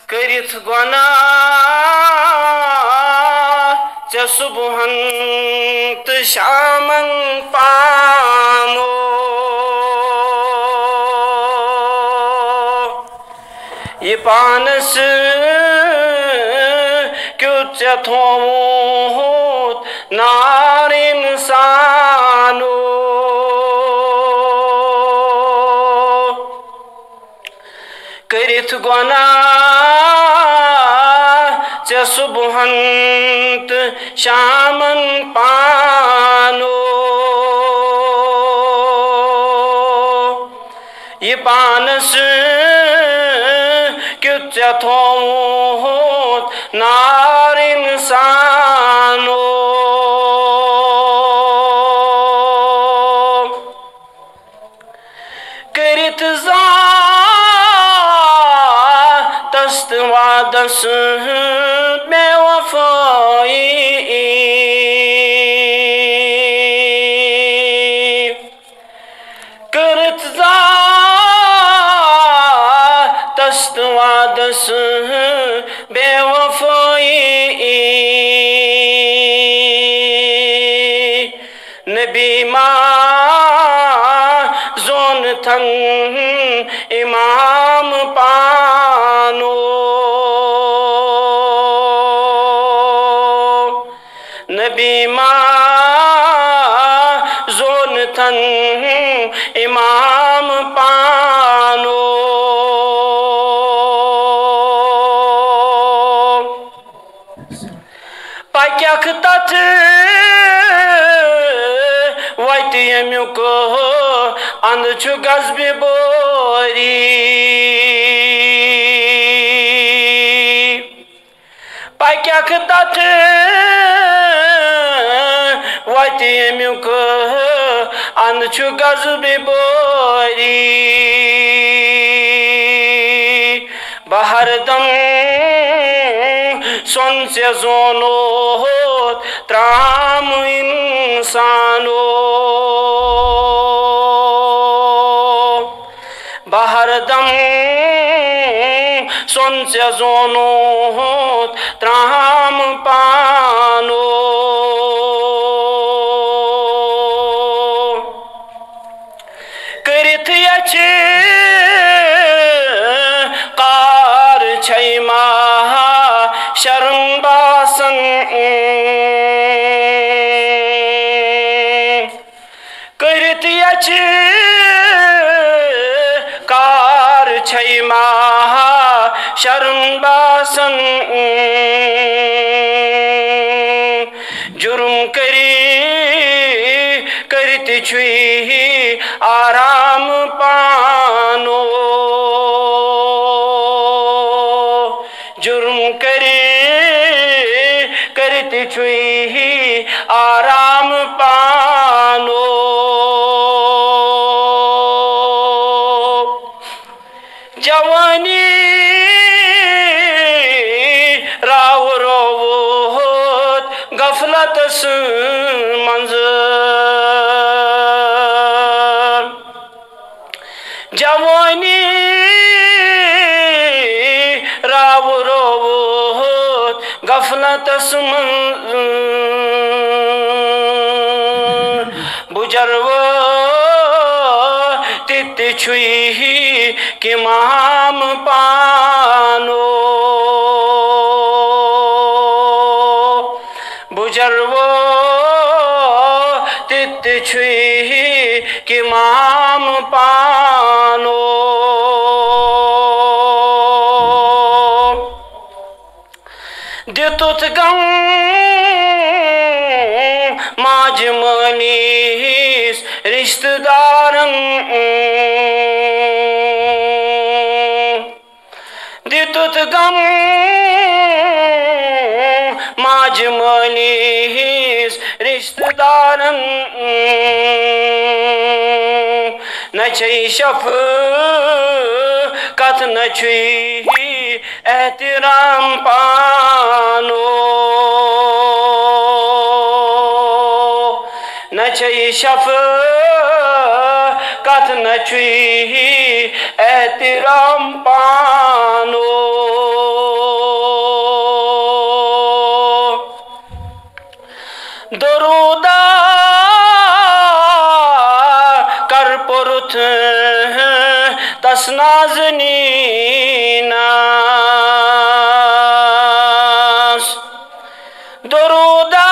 करिथ गुनाह चे सुबहन तो शामन पानो ये पानस क्यों चे थोमुत नार इंसानो करिथ गुनाह चे सुबहन तो शामन पानो ये पानस क्यों चे थोमुत नार इंसानो करिथ तस्त वादस बेवफाई करत तस्त वादस बेवफाई नबी जोन थन इमाम पानो नबी जोन थन इमाम पानो पक्यख तथ वत यमुक अंद गजब बोरी पक्यख तथ वत यमुक अंद गजब बोरी बहरदम सोन से जोनो त्राम इंसानो बहरदम सोन से जोनो त्राम पानो करिथ यचे कार छैमा शर्म बासन करिथ यचे कार छैमा शर्म बासन जुर्म करी करती छुई आराम पानो जुर्म करी करती छुई आराम पानो जवानी राव रोवत गफलत मंजर जवानी राव रोवत गफलत बुजरव तित छुई कि माम पानो बुजरवो तित छुई कि माम पानो दितुत गम माज मनीस रिश्तेदारन दितुत गम माज मनीस रिश्तेदारन न छई शफ कथ न छुई एहतराम पानो न छई शफ कथ न छुई एहतराम पानो poruth tas nazninas duruda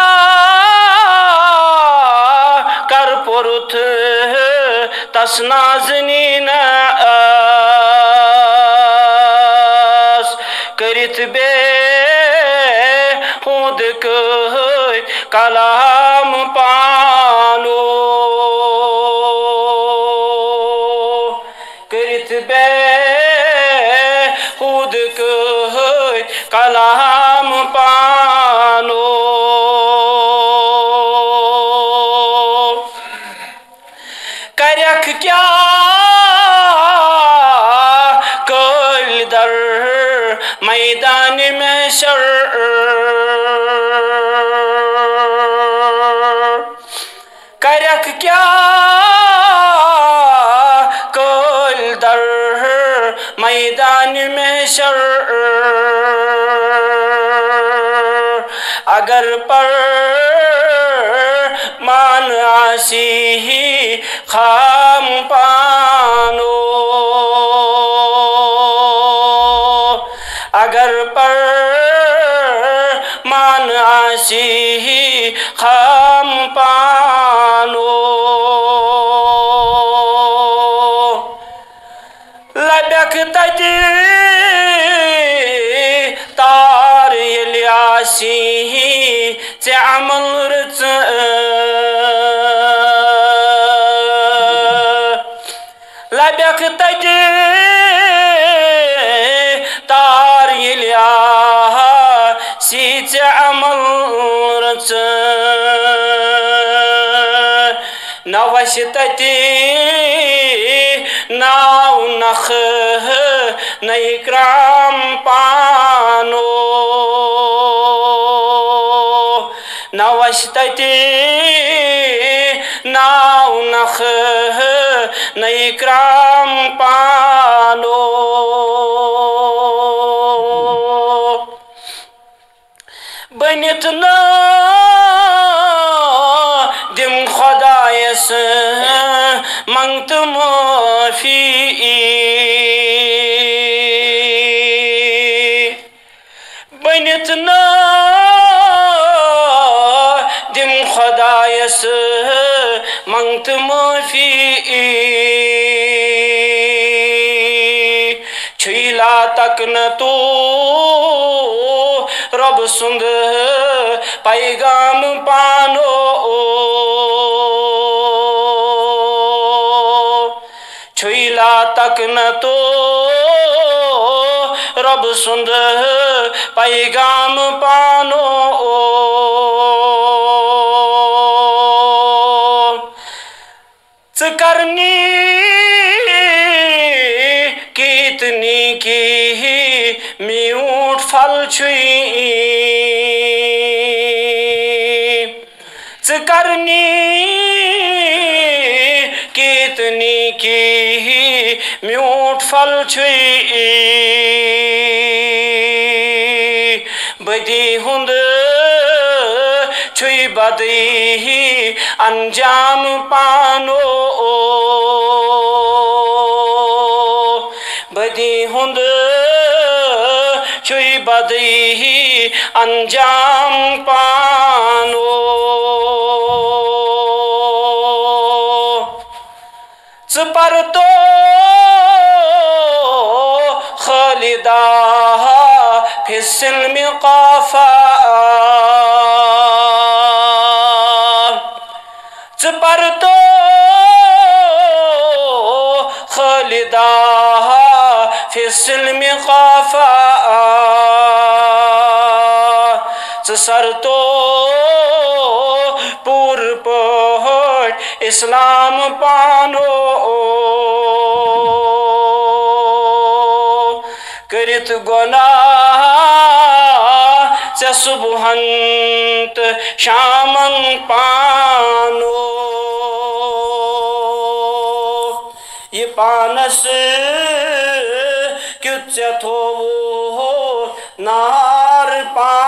kar poruth tas nazninas karit be hud kay kalam pano karit be hud kay kalam pano karyak kya kal dar मैदान में शर करक क्या कल दर मैदान में शर अगर पर मान आसी खाम पानो अगर पर मान आसी खाम पानो लबक तजी तार यलियासी से अमल रच लबक तजी सीच अमल रच नवशतती नाव नख नैक्राम पानो नवशतती नाव नख नैक्राम पानो बनित न दिम खुदायस मंगत माफी बनित न दिम खुदायस मंगत माफी छीला तक न तो रब सुंद पैगाम पानो छुईला तक न तो रब सुंद पैगाम पानो करनी कितनी की म्यूट फल छुई करनी कितनी की म्यूट फल छुई बदी हुंद छुई बदी अंजाम पानो बदी हुंद छुई बदी अंजाम पानो पर तो खालिदा फिसल में काफा पर तो खालिदा फिसल में काफा सर तो पूर पोट इस्लाम पानो करित गुनाह से सुबहंत शामन पानो ये पानस क्युत थो नार पा